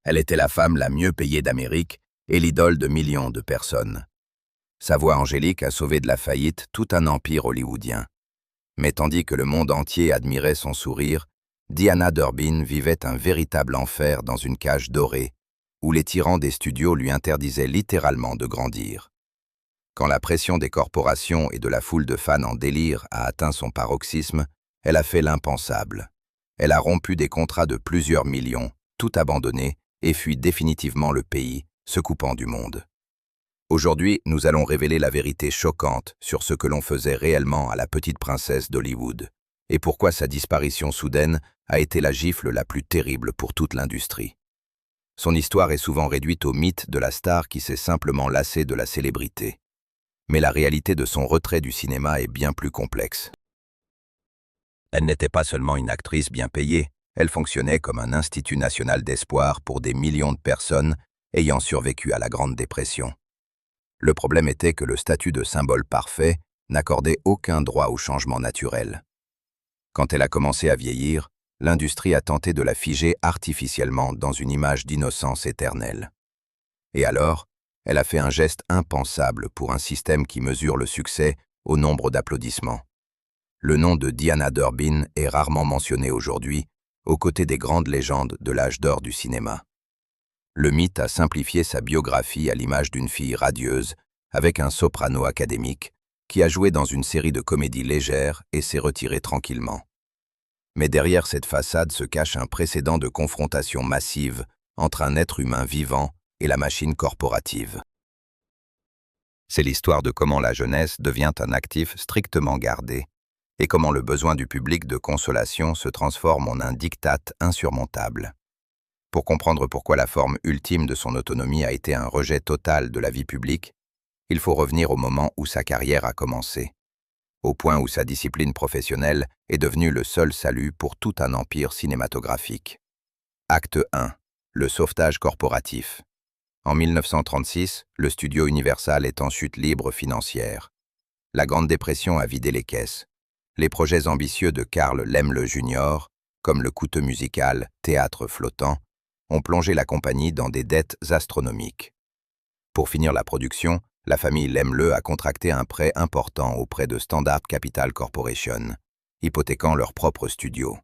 Elle était la femme la mieux payée d'Amérique et l'idole de millions de personnes. Sa voix angélique a sauvé de la faillite tout un empire hollywoodien. Mais tandis que le monde entier admirait son sourire, Diana Durbin vivait un véritable enfer dans une cage dorée, où les tyrans des studios lui interdisaient littéralement de grandir. Quand la pression des corporations et de la foule de fans en délire a atteint son paroxysme, elle a fait l'impensable. Elle a rompu des contrats de plusieurs millions, tout abandonné, et fui définitivement le pays, se coupant du monde. Aujourd'hui, nous allons révéler la vérité choquante sur ce que l'on faisait réellement à la petite princesse d'Hollywood, et pourquoi sa disparition soudaine a été la gifle la plus terrible pour toute l'industrie. Son histoire est souvent réduite au mythe de la star qui s'est simplement lassée de la célébrité. Mais la réalité de son retrait du cinéma est bien plus complexe. Elle n'était pas seulement une actrice bien payée, elle fonctionnait comme un institut national d'espoir pour des millions de personnes ayant survécu à la Grande Dépression. Le problème était que le statut de symbole parfait n'accordait aucun droit au changement naturel. Quand elle a commencé à vieillir, l'industrie a tenté de la figer artificiellement dans une image d'innocence éternelle. Et alors, elle a fait un geste impensable pour un système qui mesure le succès au nombre d'applaudissements. Le nom de Diana Durbin est rarement mentionné aujourd'hui, aux côtés des grandes légendes de l'âge d'or du cinéma. Le mythe a simplifié sa biographie à l'image d'une fille radieuse, avec un soprano académique, qui a joué dans une série de comédies légères et s'est retiré tranquillement. Mais derrière cette façade se cache un précédent de confrontation massive entre un être humain vivant et la machine corporative. C'est l'histoire de comment la jeunesse devient un actif strictement gardé, et comment le besoin du public de consolation se transforme en un diktat insurmontable. Pour comprendre pourquoi la forme ultime de son autonomie a été un rejet total de la vie publique, il faut revenir au moment où sa carrière a commencé, au point où sa discipline professionnelle est devenue le seul salut pour tout un empire cinématographique. Acte 1. Le sauvetage corporatif. En 1936, le studio Universal est en chute libre financière. La Grande Dépression a vidé les caisses. Les projets ambitieux de Carl Laemmle Jr., comme le coûteux musical Théâtre flottant, ont plongé la compagnie dans des dettes astronomiques. Pour finir la production, la famille Laemmle a contracté un prêt important auprès de Standard Capital Corporation, hypothéquant leur propre studio.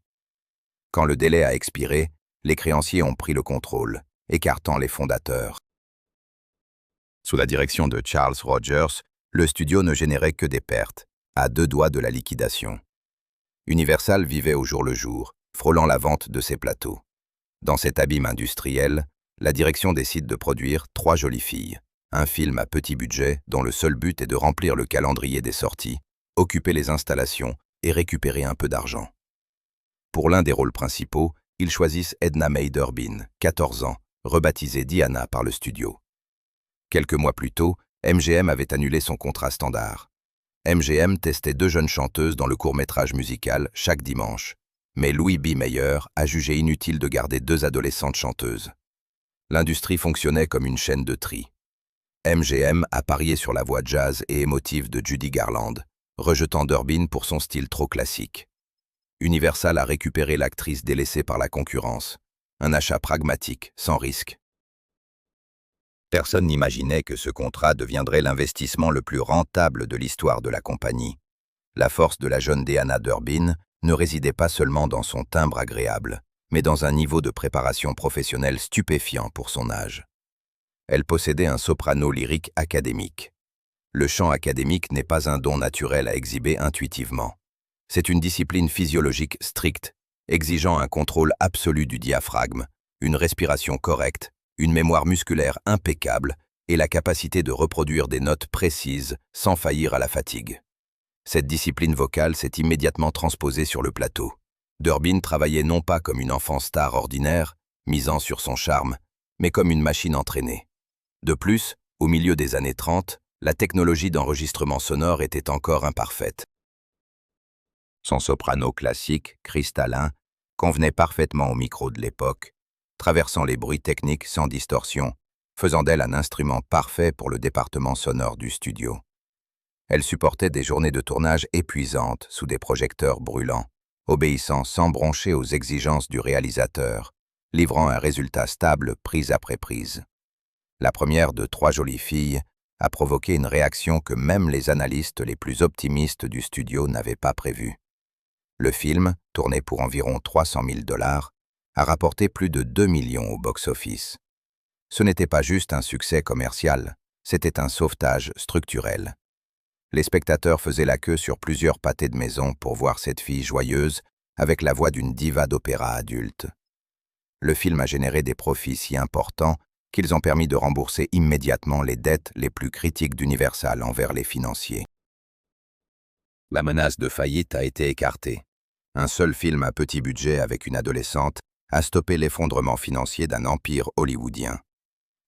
Quand le délai a expiré, les créanciers ont pris le contrôle, écartant les fondateurs. Sous la direction de Charles Rogers, le studio ne générait que des pertes, à 2 doigts de la liquidation. Universal vivait au jour le jour, frôlant la vente de ses plateaux. Dans cet abîme industriel, la direction décide de produire 3 jolies filles, un film à petit budget dont le seul but est de remplir le calendrier des sorties, occuper les installations et récupérer un peu d'argent. Pour l'un des rôles principaux, ils choisissent Edna May Durbin, 14 ans, rebaptisée Diana par le studio. Quelques mois plus tôt, MGM avait annulé son contrat standard. MGM testait 2 jeunes chanteuses dans le court-métrage musical chaque dimanche, mais Louis B. Mayer a jugé inutile de garder 2 adolescentes chanteuses. L'industrie fonctionnait comme une chaîne de tri. MGM a parié sur la voix jazz et émotive de Judy Garland, rejetant Durbin pour son style trop classique. Universal a récupéré l'actrice délaissée par la concurrence, un achat pragmatique, sans risque. Personne n'imaginait que ce contrat deviendrait l'investissement le plus rentable de l'histoire de la compagnie. La force de la jeune Diana Durbin ne résidait pas seulement dans son timbre agréable, mais dans un niveau de préparation professionnelle stupéfiant pour son âge. Elle possédait un soprano lyrique académique. Le chant académique n'est pas un don naturel à exhiber intuitivement. C'est une discipline physiologique stricte, exigeant un contrôle absolu du diaphragme, une respiration correcte, une mémoire musculaire impeccable et la capacité de reproduire des notes précises sans faillir à la fatigue. Cette discipline vocale s'est immédiatement transposée sur le plateau. Durbin travaillait non pas comme une enfant star ordinaire, misant sur son charme, mais comme une machine entraînée. De plus, au milieu des années 30, la technologie d'enregistrement sonore était encore imparfaite. Son soprano classique, cristallin, convenait parfaitement au micro de l'époque, traversant les bruits techniques sans distorsion, faisant d'elle un instrument parfait pour le département sonore du studio. Elle supportait des journées de tournage épuisantes sous des projecteurs brûlants, obéissant sans broncher aux exigences du réalisateur, livrant un résultat stable prise après prise. La première de 3 jolies filles a provoqué une réaction que même les analystes les plus optimistes du studio n'avaient pas prévue. Le film, tourné pour environ 300 000 $, a rapporté plus de 2 millions au box-office. Ce n'était pas juste un succès commercial, c'était un sauvetage structurel. Les spectateurs faisaient la queue sur plusieurs pâtés de maison pour voir cette fille joyeuse avec la voix d'une diva d'opéra adulte. Le film a généré des profits si importants qu'ils ont permis de rembourser immédiatement les dettes les plus critiques d'Universal envers les financiers. La menace de faillite a été écartée. Un seul film à petit budget avec une adolescente a stoppé l'effondrement financier d'un empire hollywoodien.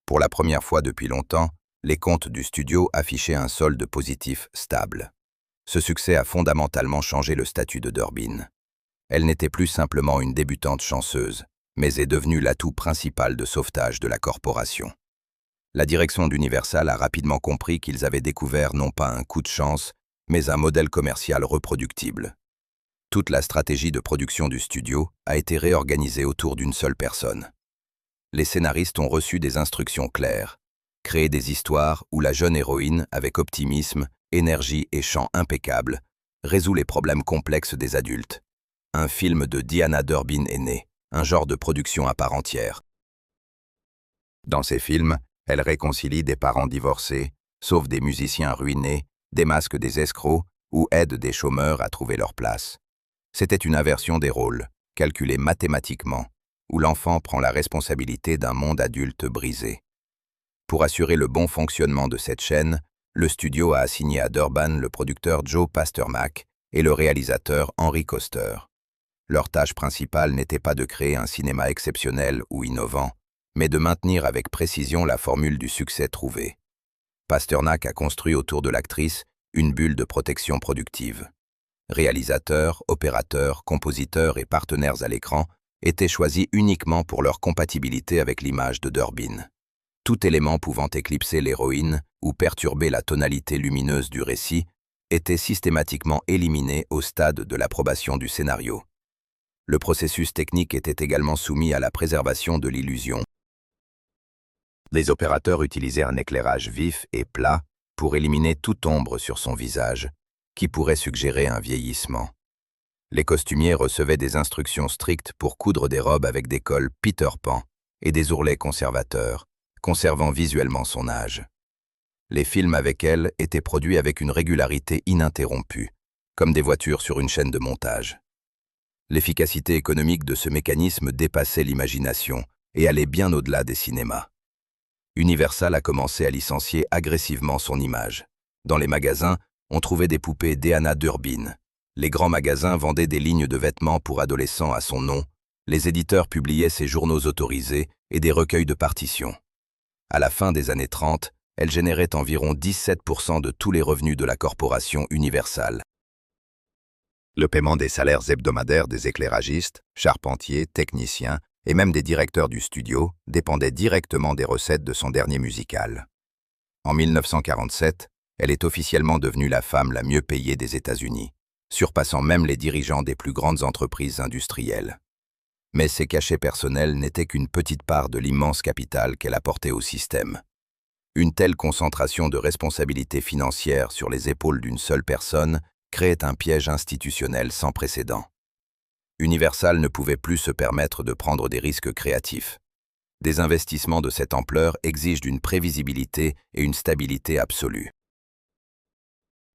Pour la première fois depuis longtemps, les comptes du studio affichaient un solde positif stable. Ce succès a fondamentalement changé le statut de Durbin. Elle n'était plus simplement une débutante chanceuse, mais est devenue l'atout principal de sauvetage de la corporation. La direction d'Universal a rapidement compris qu'ils avaient découvert non pas un coup de chance, mais un modèle commercial reproductible. Toute la stratégie de production du studio a été réorganisée autour d'une seule personne. Les scénaristes ont reçu des instructions claires. Créer des histoires où la jeune héroïne, avec optimisme, énergie et chant impeccable, résout les problèmes complexes des adultes. Un film de Diana Durbin est né, un genre de production à part entière. Dans ces films, elle réconcilie des parents divorcés, sauve des musiciens ruinés, démasque des escrocs ou aide des chômeurs à trouver leur place. C'était une inversion des rôles, calculée mathématiquement, où l'enfant prend la responsabilité d'un monde adulte brisé. Pour assurer le bon fonctionnement de cette chaîne, le studio a assigné à Durbin le producteur Joe Pasternak et le réalisateur Henry Koster. Leur tâche principale n'était pas de créer un cinéma exceptionnel ou innovant, mais de maintenir avec précision la formule du succès trouvé. Pasternak a construit autour de l'actrice une bulle de protection productive. Réalisateurs, opérateurs, compositeurs et partenaires à l'écran étaient choisis uniquement pour leur compatibilité avec l'image de Durbin. Tout élément pouvant éclipser l'héroïne ou perturber la tonalité lumineuse du récit était systématiquement éliminé au stade de l'approbation du scénario. Le processus technique était également soumis à la préservation de l'illusion. Les opérateurs utilisaient un éclairage vif et plat pour éliminer toute ombre sur son visage, qui pourrait suggérer un vieillissement. Les costumiers recevaient des instructions strictes pour coudre des robes avec des cols Peter Pan et des ourlets conservateurs, conservant visuellement son âge. Les films avec elle étaient produits avec une régularité ininterrompue, comme des voitures sur une chaîne de montage. L'efficacité économique de ce mécanisme dépassait l'imagination et allait bien au-delà des cinémas. Universal a commencé à licencier agressivement son image. Dans les magasins, on trouvait des poupées Diana Durbin. Les grands magasins vendaient des lignes de vêtements pour adolescents à son nom. Les éditeurs publiaient ses journaux autorisés et des recueils de partitions. À la fin des années 30, elle générait environ 17% de tous les revenus de la corporation Universal. Le paiement des salaires hebdomadaires des éclairagistes, charpentiers, techniciens et même des directeurs du studio dépendait directement des recettes de son dernier musical. En 1947, elle est officiellement devenue la femme la mieux payée des États-Unis, surpassant même les dirigeants des plus grandes entreprises industrielles. Mais ses cachets personnels n'étaient qu'une petite part de l'immense capital qu'elle apportait au système. Une telle concentration de responsabilités financières sur les épaules d'une seule personne créait un piège institutionnel sans précédent. Universal ne pouvait plus se permettre de prendre des risques créatifs. Des investissements de cette ampleur exigent une prévisibilité et une stabilité absolue.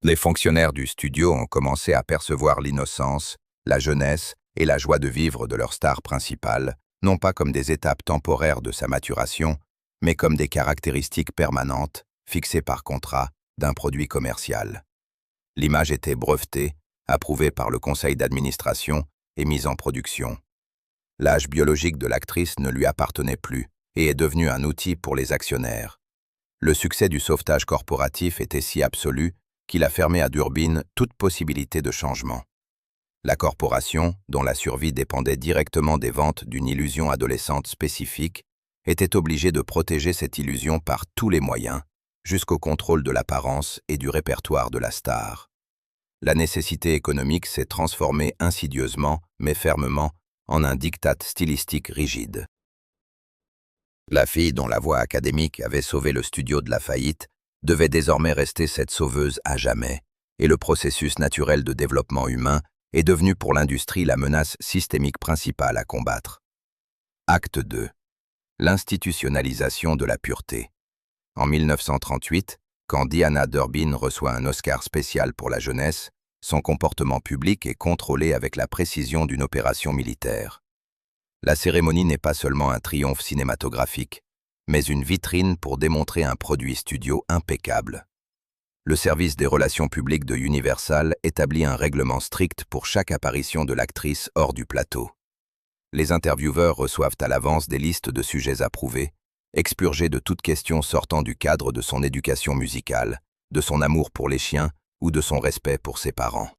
Les fonctionnaires du studio ont commencé à percevoir l'innocence, la jeunesse et la joie de vivre de leur star principale, non pas comme des étapes temporaires de sa maturation, mais comme des caractéristiques permanentes, fixées par contrat, d'un produit commercial. L'image était brevetée, approuvée par le conseil d'administration et mise en production. L'âge biologique de l'actrice ne lui appartenait plus et est devenu un outil pour les actionnaires. Le succès du sauvetage corporatif était si absolu qu'il a fermé à Durbin toute possibilité de changement. La corporation, dont la survie dépendait directement des ventes d'une illusion adolescente spécifique, était obligée de protéger cette illusion par tous les moyens, jusqu'au contrôle de l'apparence et du répertoire de la star. La nécessité économique s'est transformée insidieusement, mais fermement, en un diktat stylistique rigide. La fille dont la voix académique avait sauvé le studio de la faillite devait désormais rester cette sauveuse à jamais, et le processus naturel de développement humain est devenu pour l'industrie la menace systémique principale à combattre. Acte 2. L'institutionnalisation de la pureté. En 1938, quand Diana Durbin reçoit un Oscar spécial pour la jeunesse, son comportement public est contrôlé avec la précision d'une opération militaire. La cérémonie n'est pas seulement un triomphe cinématographique, mais une vitrine pour démontrer un produit studio impeccable. Le service des relations publiques de Universal établit un règlement strict pour chaque apparition de l'actrice hors du plateau. Les intervieweurs reçoivent à l'avance des listes de sujets approuvés, expurgés de toute question sortant du cadre de son éducation musicale, de son amour pour les chiens ou de son respect pour ses parents.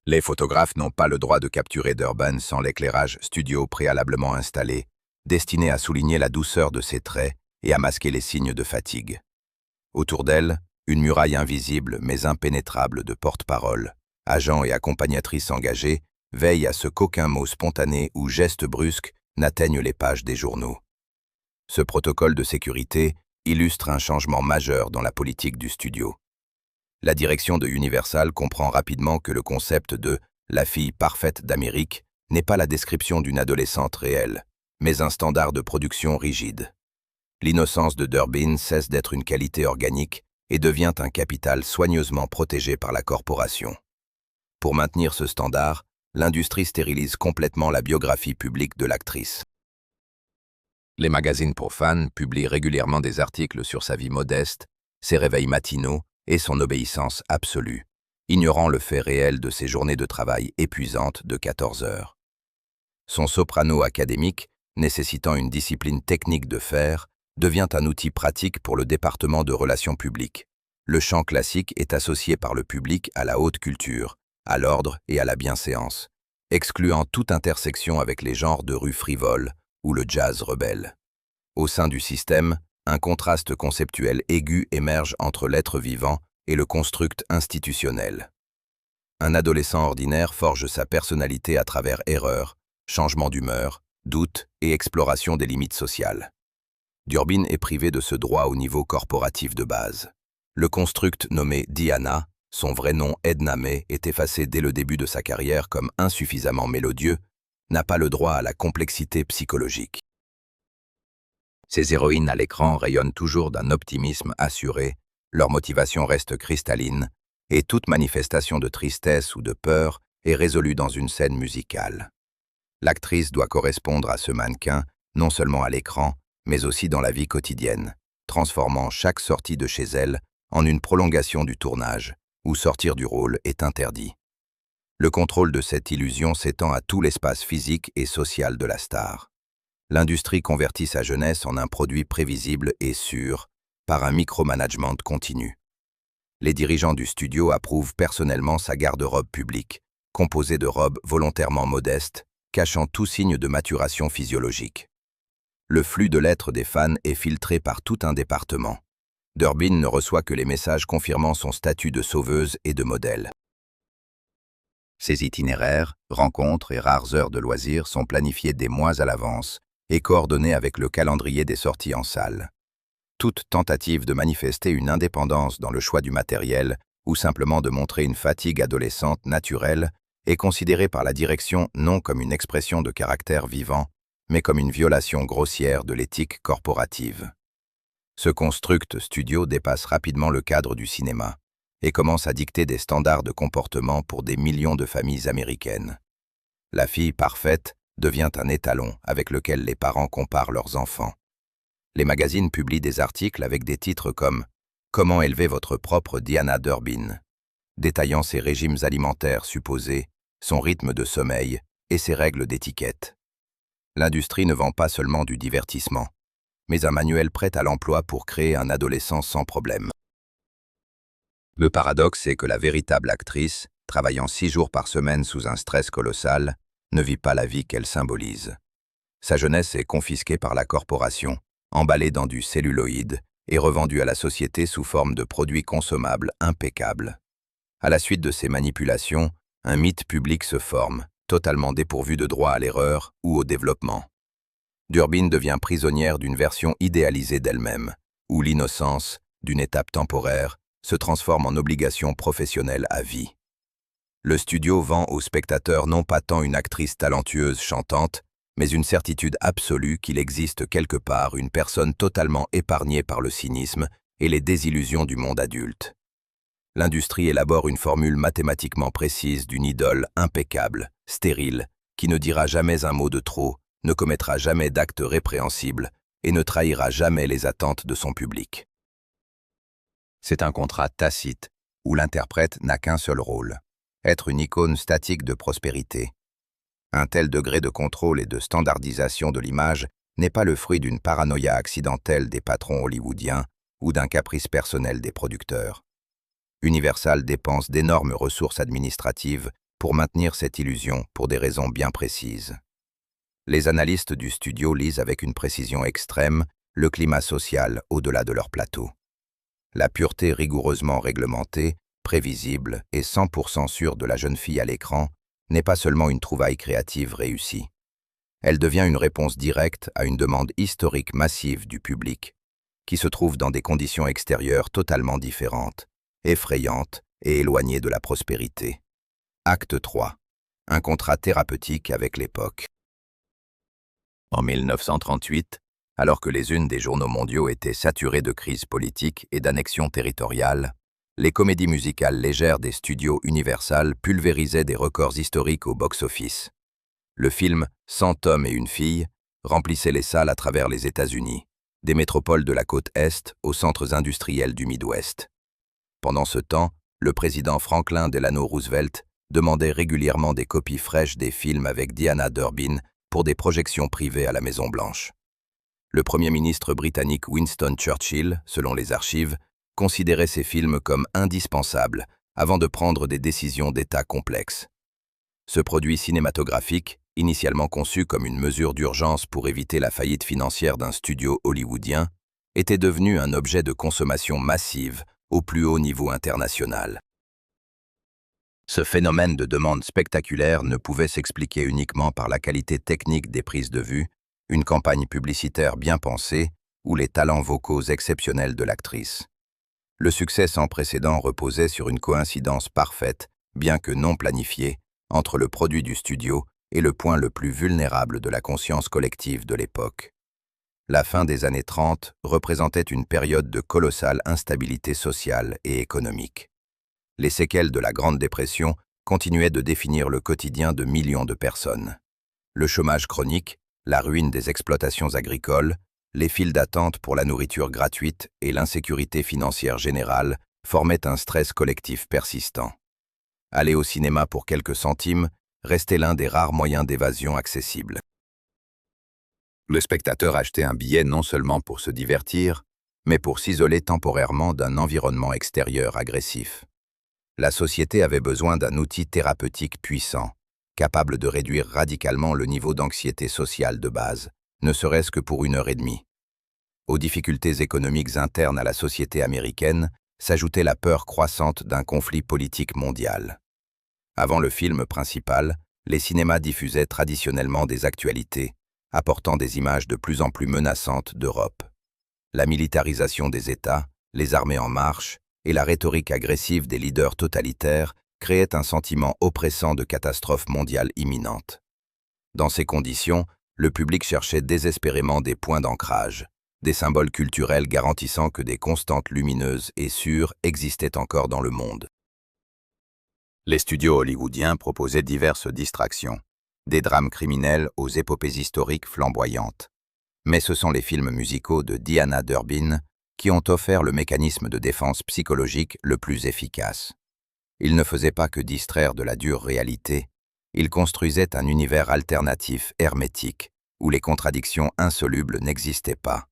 Les photographes n'ont pas le droit de capturer Durbin sans l'éclairage studio préalablement installé, destiné à souligner la douceur de ses traits et à masquer les signes de fatigue. Autour d'elle, une muraille invisible mais impénétrable de porte-parole, agents et accompagnatrices engagés, veille à ce qu'aucun mot spontané ou geste brusque n'atteigne les pages des journaux. Ce protocole de sécurité illustre un changement majeur dans la politique du studio. La direction de Universal comprend rapidement que le concept de « la fille parfaite d'Amérique » n'est pas la description d'une adolescente réelle, mais un standard de production rigide. L'innocence de Durbin cesse d'être une qualité organique et devient un capital soigneusement protégé par la corporation. Pour maintenir ce standard, l'industrie stérilise complètement la biographie publique de l'actrice. Les magazines pour fans publient régulièrement des articles sur sa vie modeste, ses réveils matinaux et son obéissance absolue, ignorant le fait réel de ses journées de travail épuisantes de 14 heures. Son soprano académique, nécessitant une discipline technique de fer, devient un outil pratique pour le département de relations publiques. Le chant classique est associé par le public à la haute culture, à l'ordre et à la bienséance, excluant toute intersection avec les genres de rue frivole ou le jazz rebelle. Au sein du système, un contraste conceptuel aigu émerge entre l'être vivant et le construct institutionnel. Un adolescent ordinaire forge sa personnalité à travers erreurs, changement d'humeur, doute et exploration des limites sociales. Durbin est privé de ce droit au niveau corporatif de base. Le construct nommé Diana, son vrai nom Edna May, est effacé dès le début de sa carrière comme insuffisamment mélodieux, n'a pas le droit à la complexité psychologique. Ces héroïnes à l'écran rayonnent toujours d'un optimisme assuré, leur motivation reste cristalline, et toute manifestation de tristesse ou de peur est résolue dans une scène musicale. L'actrice doit correspondre à ce mannequin, non seulement à l'écran, mais aussi dans la vie quotidienne, transformant chaque sortie de chez elle en une prolongation du tournage, où sortir du rôle est interdit. Le contrôle de cette illusion s'étend à tout l'espace physique et social de la star. L'industrie convertit sa jeunesse en un produit prévisible et sûr, par un micromanagement continu. Les dirigeants du studio approuvent personnellement sa garde-robe publique, composée de robes volontairement modestes, cachant tout signe de maturation physiologique. Le flux de lettres des fans est filtré par tout un département. Durbin ne reçoit que les messages confirmant son statut de sauveuse et de modèle. Ses itinéraires, rencontres et rares heures de loisirs sont planifiés des mois à l'avance et coordonnés avec le calendrier des sorties en salle. Toute tentative de manifester une indépendance dans le choix du matériel ou simplement de montrer une fatigue adolescente naturelle est considérée par la direction non comme une expression de caractère vivant, mais comme une violation grossière de l'éthique corporative. Ce construct studio dépasse rapidement le cadre du cinéma et commence à dicter des standards de comportement pour des millions de familles américaines. La fille parfaite devient un étalon avec lequel les parents comparent leurs enfants. Les magazines publient des articles avec des titres comme « Comment élever votre propre Diana Durbin », détaillant ses régimes alimentaires supposés, son rythme de sommeil et ses règles d'étiquette. L'industrie ne vend pas seulement du divertissement, mais un manuel prêt à l'emploi pour créer un adolescent sans problème. Le paradoxe est que la véritable actrice, travaillant 6 jours par semaine sous un stress colossal, ne vit pas la vie qu'elle symbolise. Sa jeunesse est confisquée par la corporation, emballée dans du celluloïd et revendue à la société sous forme de produits consommables impeccables. À la suite de ces manipulations, un mythe public se forme, totalement dépourvu de droit à l'erreur ou au développement. Durbin devient prisonnière d'une version idéalisée d'elle-même, où l'innocence, d'une étape temporaire, se transforme en obligation professionnelle à vie. Le studio vend aux spectateurs non pas tant une actrice talentueuse chantante, mais une certitude absolue qu'il existe quelque part une personne totalement épargnée par le cynisme et les désillusions du monde adulte. L'industrie élabore une formule mathématiquement précise d'une idole impeccable, stérile, qui ne dira jamais un mot de trop, ne commettra jamais d'actes répréhensibles et ne trahira jamais les attentes de son public. C'est un contrat tacite, où l'interprète n'a qu'un seul rôle, être une icône statique de prospérité. Un tel degré de contrôle et de standardisation de l'image n'est pas le fruit d'une paranoïa accidentelle des patrons hollywoodiens ou d'un caprice personnel des producteurs. Universal dépense d'énormes ressources administratives pour maintenir cette illusion pour des raisons bien précises. Les analystes du studio lisent avec une précision extrême le climat social au-delà de leur plateau. La pureté rigoureusement réglementée, prévisible et 100% sûre de la jeune fille à l'écran n'est pas seulement une trouvaille créative réussie. Elle devient une réponse directe à une demande historique massive du public, qui se trouve dans des conditions extérieures totalement différentes, effrayantes et éloignées de la prospérité. Acte 3. Un contrat thérapeutique avec l'époque. En 1938, alors que les unes des journaux mondiaux étaient saturées de crises politiques et d'annexions territoriales, les comédies musicales légères des studios Universal pulvérisaient des records historiques au box-office. Le film « 100 hommes et une fille » remplissait les salles à travers les États-Unis, des métropoles de la côte Est aux centres industriels du Midwest. Pendant ce temps, le président Franklin Delano Roosevelt demandait régulièrement des copies fraîches des films avec Diana Durbin pour des projections privées à la Maison-Blanche. Le premier ministre britannique Winston Churchill, selon les archives, considérait ces films comme indispensables avant de prendre des décisions d'État complexes. Ce produit cinématographique, initialement conçu comme une mesure d'urgence pour éviter la faillite financière d'un studio hollywoodien, était devenu un objet de consommation massive au plus haut niveau international. Ce phénomène de demande spectaculaire ne pouvait s'expliquer uniquement par la qualité technique des prises de vue, une campagne publicitaire bien pensée ou les talents vocaux exceptionnels de l'actrice. Le succès sans précédent reposait sur une coïncidence parfaite, bien que non planifiée, entre le produit du studio et le point le plus vulnérable de la conscience collective de l'époque. La fin des années 30 représentait une période de colossale instabilité sociale et économique. Les séquelles de la Grande Dépression continuaient de définir le quotidien de millions de personnes. Le chômage chronique, la ruine des exploitations agricoles, les files d'attente pour la nourriture gratuite et l'insécurité financière générale formaient un stress collectif persistant. Aller au cinéma pour quelques centimes restait l'un des rares moyens d'évasion accessibles. Le spectateur achetait un billet non seulement pour se divertir, mais pour s'isoler temporairement d'un environnement extérieur agressif. La société avait besoin d'un outil thérapeutique puissant, capable de réduire radicalement le niveau d'anxiété sociale de base, ne serait-ce que pour 1 heure et demie. Aux difficultés économiques internes à la société américaine s'ajoutait la peur croissante d'un conflit politique mondial. Avant le film principal, les cinémas diffusaient traditionnellement des actualités, apportant des images de plus en plus menaçantes d'Europe. La militarisation des États, les armées en marche et la rhétorique agressive des leaders totalitaires créaient un sentiment oppressant de catastrophe mondiale imminente. Dans ces conditions, le public cherchait désespérément des points d'ancrage, des symboles culturels garantissant que des constantes lumineuses et sûres existaient encore dans le monde. Les studios hollywoodiens proposaient diverses distractions, des drames criminels aux épopées historiques flamboyantes. Mais ce sont les films musicaux de Diana Durbin qui ont offert le mécanisme de défense psychologique le plus efficace. Ils ne faisaient pas que distraire de la dure réalité, ils construisaient un univers alternatif hermétique où les contradictions insolubles n'existaient pas,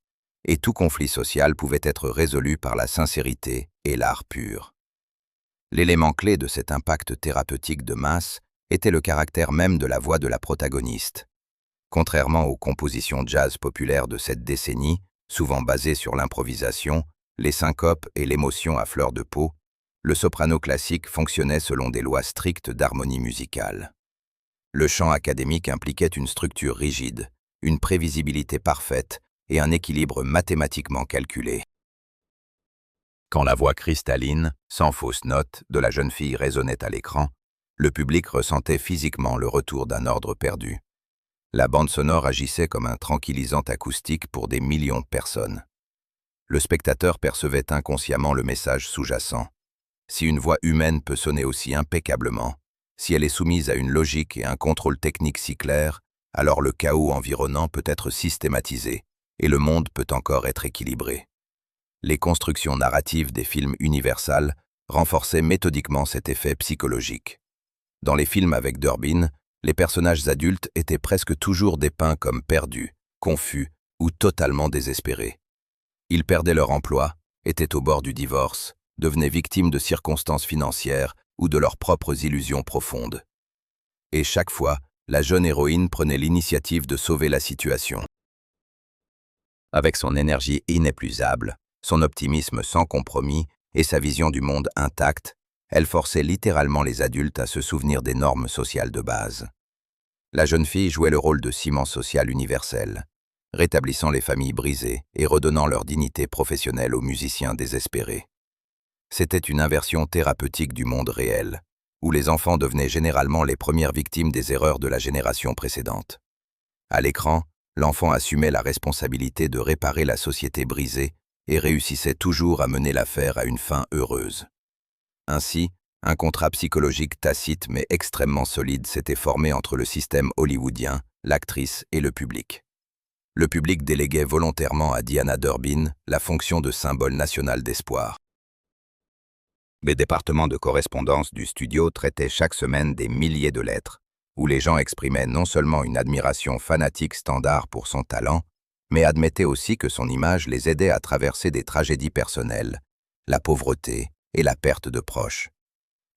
et tout conflit social pouvait être résolu par la sincérité et l'art pur. L'élément clé de cet impact thérapeutique de masse était le caractère même de la voix de la protagoniste. Contrairement aux compositions jazz populaires de cette décennie, souvent basées sur l'improvisation, les syncopes et l'émotion à fleur de peau, le soprano classique fonctionnait selon des lois strictes d'harmonie musicale. Le chant académique impliquait une structure rigide, une prévisibilité parfaite et un équilibre mathématiquement calculé. Quand la voix cristalline, sans fausse note, de la jeune fille résonnait à l'écran, le public ressentait physiquement le retour d'un ordre perdu. La bande sonore agissait comme un tranquillisant acoustique pour des millions de personnes. Le spectateur percevait inconsciemment le message sous-jacent. Si une voix humaine peut sonner aussi impeccablement, si elle est soumise à une logique et un contrôle technique si clairs, alors le chaos environnant peut être systématisé et le monde peut encore être équilibré. Les constructions narratives des films Universal renforçaient méthodiquement cet effet psychologique. Dans les films avec Durbin, les personnages adultes étaient presque toujours dépeints comme perdus, confus ou totalement désespérés. Ils perdaient leur emploi, étaient au bord du divorce, devenaient victimes de circonstances financières ou de leurs propres illusions profondes. Et chaque fois, la jeune héroïne prenait l'initiative de sauver la situation. Avec son énergie inépuisable, son optimisme sans compromis et sa vision du monde intacte, elle forçait littéralement les adultes à se souvenir des normes sociales de base. La jeune fille jouait le rôle de ciment social universel, rétablissant les familles brisées et redonnant leur dignité professionnelle aux musiciens désespérés. C'était une inversion thérapeutique du monde réel, où les enfants devenaient généralement les premières victimes des erreurs de la génération précédente. À l'écran, l'enfant assumait la responsabilité de réparer la société brisée et réussissait toujours à mener l'affaire à une fin heureuse. Ainsi, un contrat psychologique tacite mais extrêmement solide s'était formé entre le système hollywoodien, l'actrice et le public. Le public déléguait volontairement à Diana Durbin la fonction de symbole national d'espoir. Les départements de correspondance du studio traitaient chaque semaine des milliers de lettres, où les gens exprimaient non seulement une admiration fanatique standard pour son talent, mais admettaient aussi que son image les aidait à traverser des tragédies personnelles, la pauvreté et la perte de proches.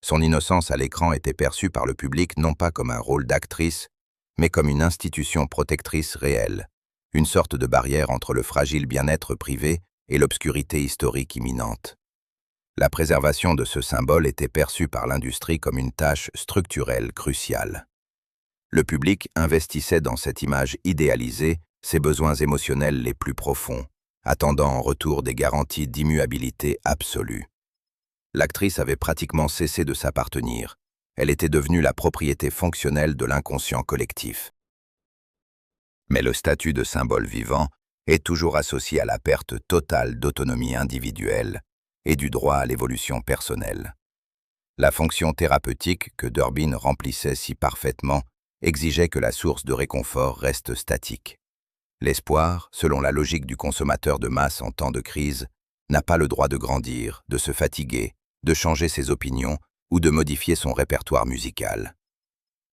Son innocence à l'écran était perçue par le public non pas comme un rôle d'actrice, mais comme une institution protectrice réelle, une sorte de barrière entre le fragile bien-être privé et l'obscurité historique imminente. La préservation de ce symbole était perçue par l'industrie comme une tâche structurelle cruciale. Le public investissait dans cette image idéalisée ses besoins émotionnels les plus profonds, attendant en retour des garanties d'immuabilité absolue. L'actrice avait pratiquement cessé de s'appartenir. Elle était devenue la propriété fonctionnelle de l'inconscient collectif. Mais le statut de symbole vivant est toujours associé à la perte totale d'autonomie individuelle et du droit à l'évolution personnelle. La fonction thérapeutique que Durbin remplissait si parfaitement exigeait que la source de réconfort reste statique. L'espoir, selon la logique du consommateur de masse en temps de crise, n'a pas le droit de grandir, de se fatiguer, de changer ses opinions ou de modifier son répertoire musical.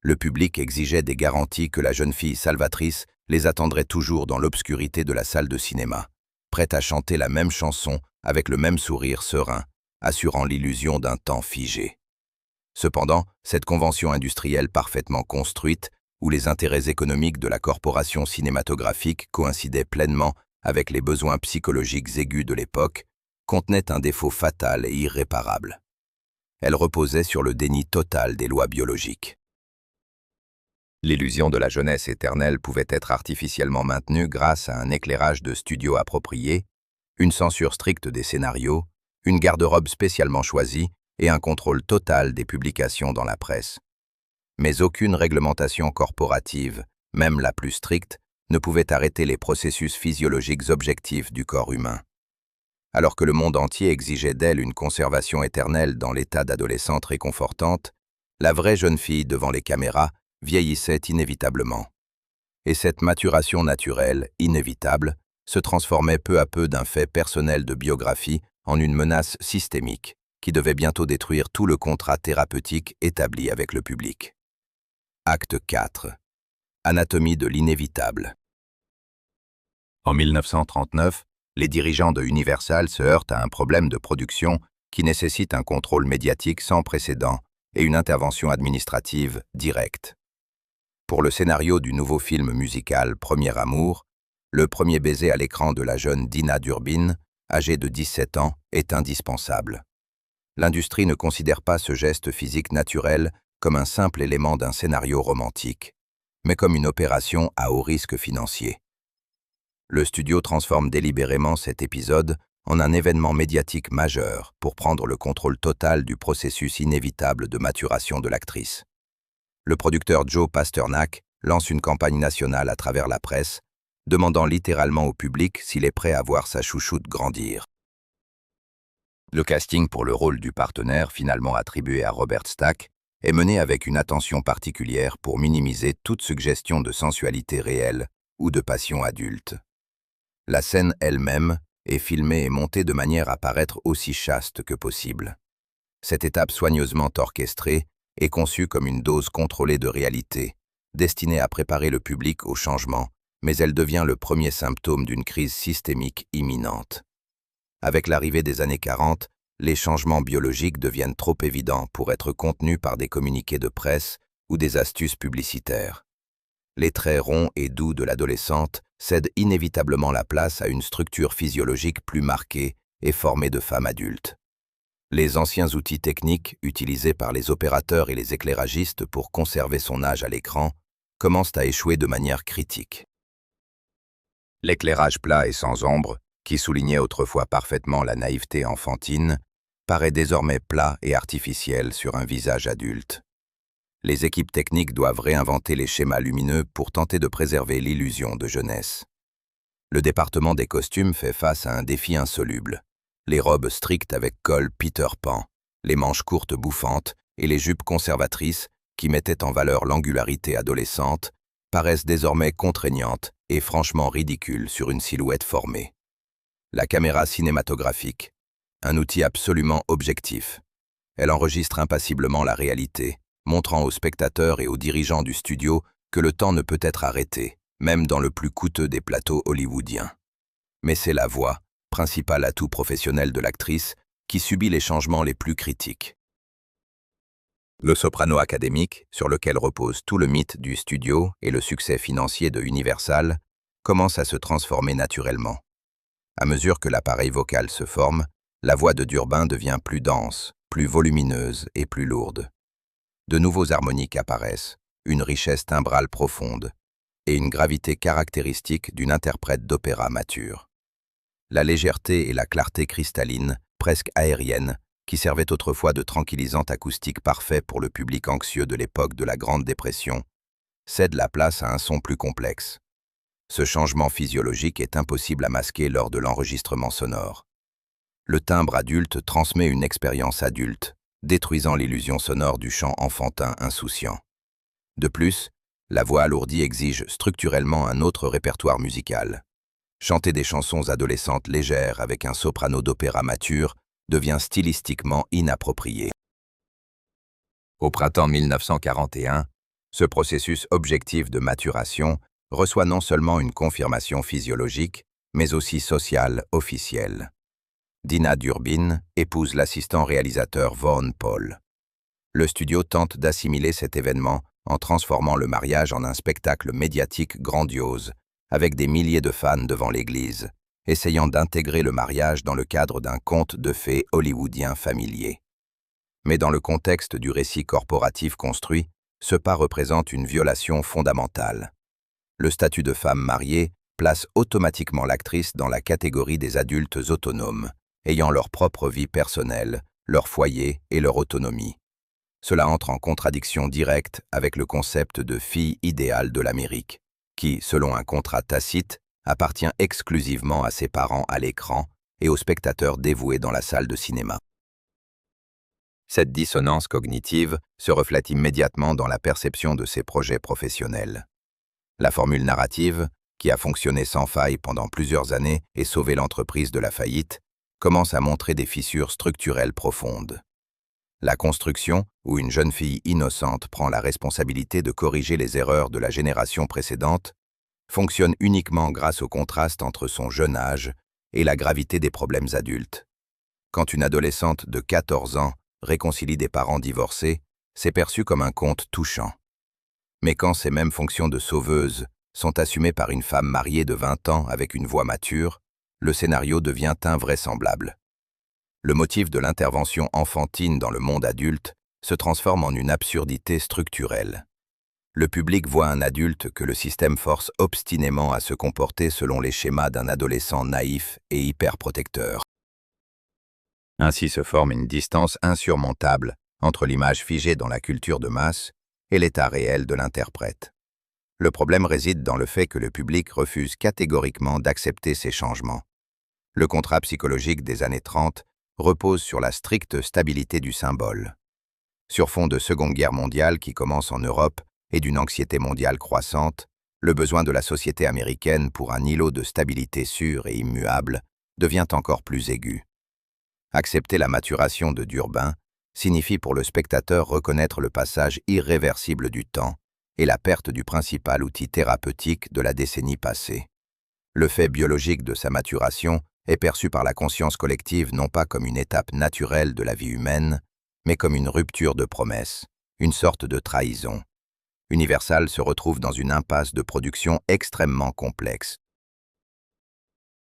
Le public exigeait des garanties que la jeune fille salvatrice les attendrait toujours dans l'obscurité de la salle de cinéma, prête à chanter la même chanson avec le même sourire serein, assurant l'illusion d'un temps figé. Cependant, cette convention industrielle parfaitement construite, où les intérêts économiques de la corporation cinématographique coïncidaient pleinement avec les besoins psychologiques aigus de l'époque, contenait un défaut fatal et irréparable. Elle reposait sur le déni total des lois biologiques. L'illusion de la jeunesse éternelle pouvait être artificiellement maintenue grâce à un éclairage de studio approprié, une censure stricte des scénarios, une garde-robe spécialement choisie et un contrôle total des publications dans la presse. Mais aucune réglementation corporative, même la plus stricte, ne pouvait arrêter les processus physiologiques objectifs du corps humain. Alors que le monde entier exigeait d'elle une conservation éternelle dans l'état d'adolescente réconfortante, la vraie jeune fille devant les caméras vieillissait inévitablement. Et cette maturation naturelle, inévitable, se transformait peu à peu d'un fait personnel de biographie en une menace systémique qui devait bientôt détruire tout le contrat thérapeutique établi avec le public. Acte 4. Anatomie de l'inévitable. En 1939, les dirigeants de Universal se heurtent à un problème de production qui nécessite un contrôle médiatique sans précédent et une intervention administrative directe. Pour le scénario du nouveau film musical Premier Amour, le premier baiser à l'écran de la jeune Dina Durbin, âgée de 17 ans, est indispensable. L'industrie ne considère pas ce geste physique naturel comme un simple élément d'un scénario romantique, mais comme une opération à haut risque financier. Le studio transforme délibérément cet épisode en un événement médiatique majeur pour prendre le contrôle total du processus inévitable de maturation de l'actrice. Le producteur Joe Pasternak lance une campagne nationale à travers la presse, demandant littéralement au public s'il est prêt à voir sa chouchoute grandir. Le casting pour le rôle du partenaire, finalement attribué à Robert Stack, est mené avec une attention particulière pour minimiser toute suggestion de sensualité réelle ou de passion adulte. La scène elle-même est filmée et montée de manière à paraître aussi chaste que possible. Cette étape soigneusement orchestrée est conçue comme une dose contrôlée de réalité, destinée à préparer le public au changement, mais elle devient le premier symptôme d'une crise systémique imminente. Avec l'arrivée des années 40, les changements biologiques deviennent trop évidents pour être contenus par des communiqués de presse ou des astuces publicitaires. Les traits ronds et doux de l'adolescente cèdent inévitablement la place à une structure physiologique plus marquée et formée de femmes adultes. Les anciens outils techniques utilisés par les opérateurs et les éclairagistes pour conserver son âge à l'écran commencent à échouer de manière critique. L'éclairage plat et sans ombre, qui soulignait autrefois parfaitement la naïveté enfantine, paraît désormais plat et artificiel sur un visage adulte. Les équipes techniques doivent réinventer les schémas lumineux pour tenter de préserver l'illusion de jeunesse. Le département des costumes fait face à un défi insoluble. Les robes strictes avec col Peter Pan, les manches courtes bouffantes et les jupes conservatrices, qui mettaient en valeur l'angularité adolescente, paraissent désormais contraignantes et franchement ridicules sur une silhouette formée. La caméra cinématographique, un outil absolument objectif. Elle enregistre impassiblement la réalité, montrant aux spectateurs et aux dirigeants du studio que le temps ne peut être arrêté, même dans le plus coûteux des plateaux hollywoodiens. Mais c'est la voix, principal atout professionnel de l'actrice, qui subit les changements les plus critiques. Le soprano académique, sur lequel repose tout le mythe du studio et le succès financier de Universal, commence à se transformer naturellement. À mesure que l'appareil vocal se forme, la voix de Durbin devient plus dense, plus volumineuse et plus lourde. De nouveaux harmoniques apparaissent, une richesse timbrale profonde et une gravité caractéristique d'une interprète d'opéra mature. La légèreté et la clarté cristalline, presque aérienne, qui servaient autrefois de tranquillisant acoustique parfait pour le public anxieux de l'époque de la Grande Dépression, cèdent la place à un son plus complexe. Ce changement physiologique est impossible à masquer lors de l'enregistrement sonore. Le timbre adulte transmet une expérience adulte, détruisant l'illusion sonore du chant enfantin insouciant. De plus, la voix alourdie exige structurellement un autre répertoire musical. Chanter des chansons adolescentes légères avec un soprano d'opéra mature devient stylistiquement inapproprié. Au printemps 1941, ce processus objectif de maturation reçoit non seulement une confirmation physiologique, mais aussi sociale officielle. Dina Durbin épouse l'assistant réalisateur Vaughn Paul. Le studio tente d'assimiler cet événement en transformant le mariage en un spectacle médiatique grandiose, avec des milliers de fans devant l'église, essayant d'intégrer le mariage dans le cadre d'un conte de fées hollywoodien familier. Mais dans le contexte du récit corporatif construit, ce pas représente une violation fondamentale. Le statut de femme mariée place automatiquement l'actrice dans la catégorie des adultes autonomes, ayant leur propre vie personnelle, leur foyer et leur autonomie. Cela entre en contradiction directe avec le concept de fille idéale de l'Amérique, qui, selon un contrat tacite, appartient exclusivement à ses parents à l'écran et aux spectateurs dévoués dans la salle de cinéma. Cette dissonance cognitive se reflète immédiatement dans la perception de ses projets professionnels. La formule narrative, qui a fonctionné sans faille pendant plusieurs années et sauvé l'entreprise de la faillite, commence à montrer des fissures structurelles profondes. La construction, où une jeune fille innocente prend la responsabilité de corriger les erreurs de la génération précédente, fonctionne uniquement grâce au contraste entre son jeune âge et la gravité des problèmes adultes. Quand une adolescente de 14 ans réconcilie des parents divorcés, c'est perçu comme un conte touchant. Mais quand ces mêmes fonctions de sauveuse sont assumées par une femme mariée de 20 ans avec une voix mature, le scénario devient invraisemblable. Le motif de l'intervention enfantine dans le monde adulte se transforme en une absurdité structurelle. Le public voit un adulte que le système force obstinément à se comporter selon les schémas d'un adolescent naïf et hyperprotecteur. Ainsi se forme une distance insurmontable entre l'image figée dans la culture de masse et l'état réel de l'interprète. Le problème réside dans le fait que le public refuse catégoriquement d'accepter ces changements. Le contrat psychologique des années 30 repose sur la stricte stabilité du symbole. Sur fond de Seconde Guerre mondiale qui commence en Europe et d'une anxiété mondiale croissante, le besoin de la société américaine pour un îlot de stabilité sûr et immuable devient encore plus aigu. Accepter la maturation de Durbin signifie pour le spectateur reconnaître le passage irréversible du temps et la perte du principal outil thérapeutique de la décennie passée. Le fait biologique de sa maturation est perçu par la conscience collective non pas comme une étape naturelle de la vie humaine, mais comme une rupture de promesse, une sorte de trahison. Universal se retrouve dans une impasse de production extrêmement complexe.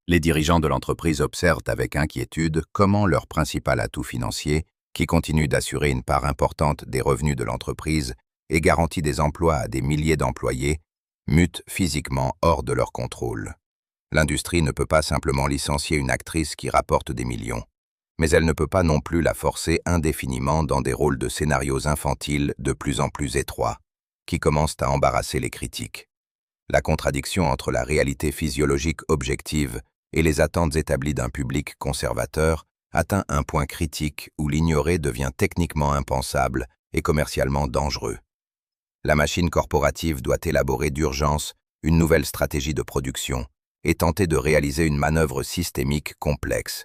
Les dirigeants de l'entreprise observent avec inquiétude comment leur principal atout financier, qui continue d'assurer une part importante des revenus de l'entreprise et garantit des emplois à des milliers d'employés, mute physiquement hors de leur contrôle. L'industrie ne peut pas simplement licencier une actrice qui rapporte des millions, mais elle ne peut pas non plus la forcer indéfiniment dans des rôles de scénarios infantiles de plus en plus étroits, qui commencent à embarrasser les critiques. La contradiction entre la réalité physiologique objective et les attentes établies d'un public conservateur atteint un point critique où l'ignorer devient techniquement impensable et commercialement dangereux. La machine corporative doit élaborer d'urgence une nouvelle stratégie de production et tenter de réaliser une manœuvre systémique complexe,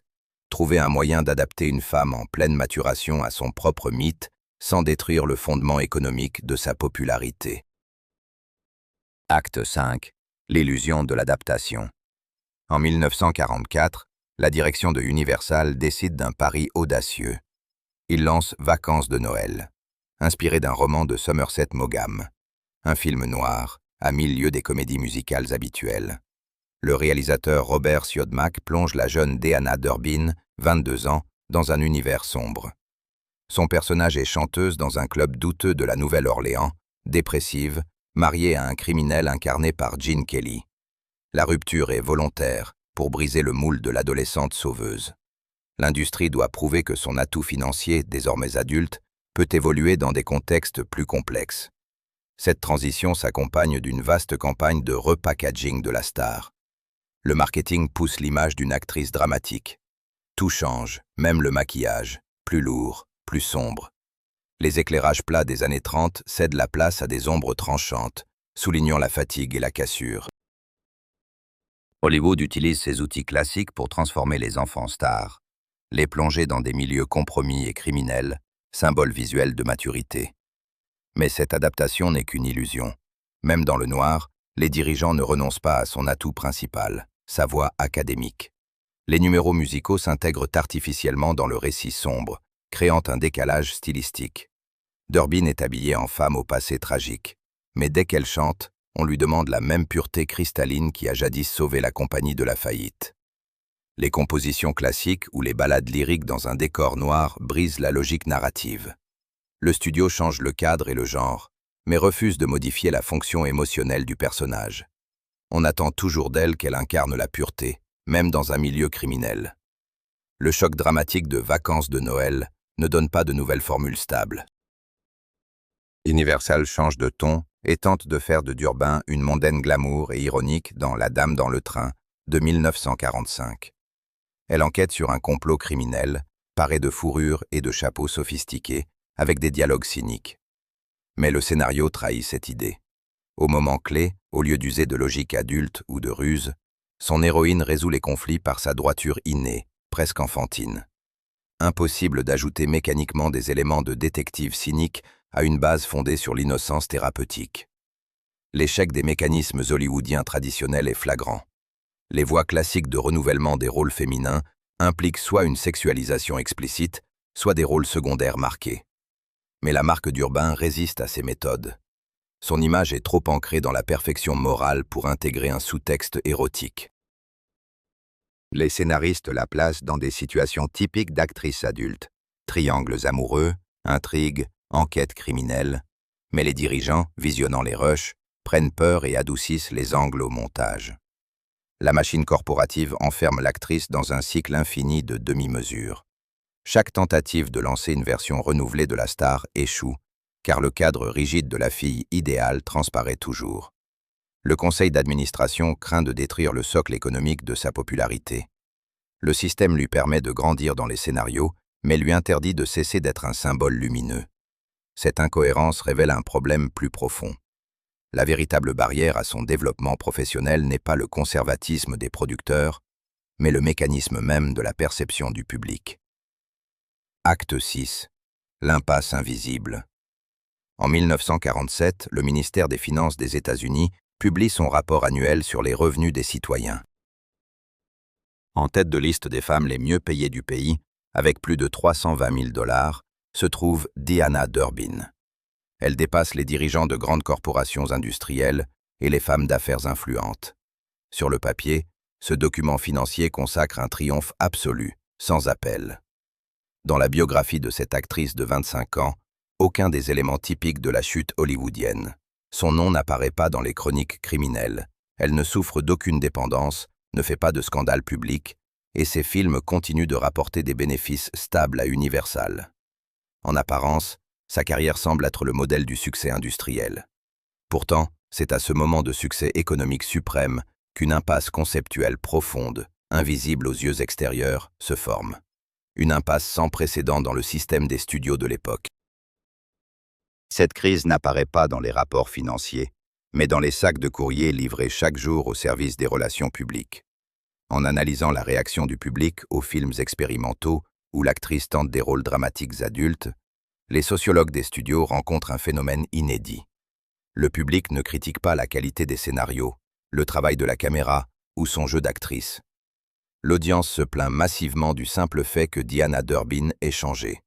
trouver un moyen d'adapter une femme en pleine maturation à son propre mythe sans détruire le fondement économique de sa popularité. Acte 5. L'illusion de l'adaptation. En 1944, la direction de Universal décide d'un pari audacieux. Il lance Vacances de Noël, inspiré d'un roman de Somerset Maugham, un film noir, à 1000 lieues des comédies musicales habituelles. Le réalisateur Robert Siodmak plonge la jeune Deanna Durbin, 22 ans, dans un univers sombre. Son personnage est chanteuse dans un club douteux de la Nouvelle-Orléans, dépressive, mariée à un criminel incarné par Gene Kelly. La rupture est volontaire pour briser le moule de l'adolescente sauveuse. L'industrie doit prouver que son atout financier, désormais adulte, peut évoluer dans des contextes plus complexes. Cette transition s'accompagne d'une vaste campagne de repackaging de la star. Le marketing pousse l'image d'une actrice dramatique. Tout change, même le maquillage, plus lourd, plus sombre. Les éclairages plats des années 30 cèdent la place à des ombres tranchantes, soulignant la fatigue et la cassure. Hollywood utilise ses outils classiques pour transformer les enfants stars, les plonger dans des milieux compromis et criminels, symbole visuel de maturité. Mais cette adaptation n'est qu'une illusion. Même dans le noir, les dirigeants ne renoncent pas à son atout principal, sa voix académique. Les numéros musicaux s'intègrent artificiellement dans le récit sombre, créant un décalage stylistique. Durbin est habillée en femme au passé tragique, mais dès qu'elle chante, on lui demande la même pureté cristalline qui a jadis sauvé la compagnie de la faillite. Les compositions classiques ou les ballades lyriques dans un décor noir brisent la logique narrative. Le studio change le cadre et le genre, mais refuse de modifier la fonction émotionnelle du personnage. On attend toujours d'elle qu'elle incarne la pureté, même dans un milieu criminel. Le choc dramatique de Vacances de Noël ne donne pas de nouvelles formules stables. Universal change de ton et tente de faire de Durbin une mondaine glamour et ironique dans La Dame dans le train de 1945. Elle enquête sur un complot criminel, paré de fourrures et de chapeaux sophistiqués, avec des dialogues cyniques. Mais le scénario trahit cette idée. Au moment clé, au lieu d'user de logique adulte ou de ruse, son héroïne résout les conflits par sa droiture innée, presque enfantine. Impossible d'ajouter mécaniquement des éléments de détective cynique à une base fondée sur l'innocence thérapeutique. L'échec des mécanismes hollywoodiens traditionnels est flagrant. Les voies classiques de renouvellement des rôles féminins impliquent soit une sexualisation explicite, soit des rôles secondaires marqués. Mais la marque d'Urbain résiste à ces méthodes. Son image est trop ancrée dans la perfection morale pour intégrer un sous-texte érotique. Les scénaristes la placent dans des situations typiques d'actrices adultes. Triangles amoureux, intrigues, enquêtes criminelles. Mais les dirigeants, visionnant les rushs, prennent peur et adoucissent les angles au montage. La machine corporative enferme l'actrice dans un cycle infini de demi-mesures. Chaque tentative de lancer une version renouvelée de la star échoue, car le cadre rigide de la fille idéale transparaît toujours. Le conseil d'administration craint de détruire le socle économique de sa popularité. Le système lui permet de grandir dans les scénarios, mais lui interdit de cesser d'être un symbole lumineux. Cette incohérence révèle un problème plus profond. La véritable barrière à son développement professionnel n'est pas le conservatisme des producteurs, mais le mécanisme même de la perception du public. Acte 6. L'impasse invisible. En 1947, le ministère des Finances des États-Unis publie son rapport annuel sur les revenus des citoyens. En tête de liste des femmes les mieux payées du pays, avec plus de 320 000 $, se trouve Diana Durbin. Elle dépasse les dirigeants de grandes corporations industrielles et les femmes d'affaires influentes. Sur le papier, ce document financier consacre un triomphe absolu, sans appel. Dans la biographie de cette actrice de 25 ans, aucun des éléments typiques de la chute hollywoodienne. Son nom n'apparaît pas dans les chroniques criminelles, elle ne souffre d'aucune dépendance, ne fait pas de scandale public, et ses films continuent de rapporter des bénéfices stables à Universal. En apparence, sa carrière semble être le modèle du succès industriel. Pourtant, c'est à ce moment de succès économique suprême qu'une impasse conceptuelle profonde, invisible aux yeux extérieurs, se forme. Une impasse sans précédent dans le système des studios de l'époque. Cette crise n'apparaît pas dans les rapports financiers, mais dans les sacs de courrier livrés chaque jour au service des relations publiques. En analysant la réaction du public aux films expérimentaux où l'actrice tente des rôles dramatiques adultes, les sociologues des studios rencontrent un phénomène inédit. Le public ne critique pas la qualité des scénarios, le travail de la caméra ou son jeu d'actrice. L'audience se plaint massivement du simple fait que Diana Durbin ait changé.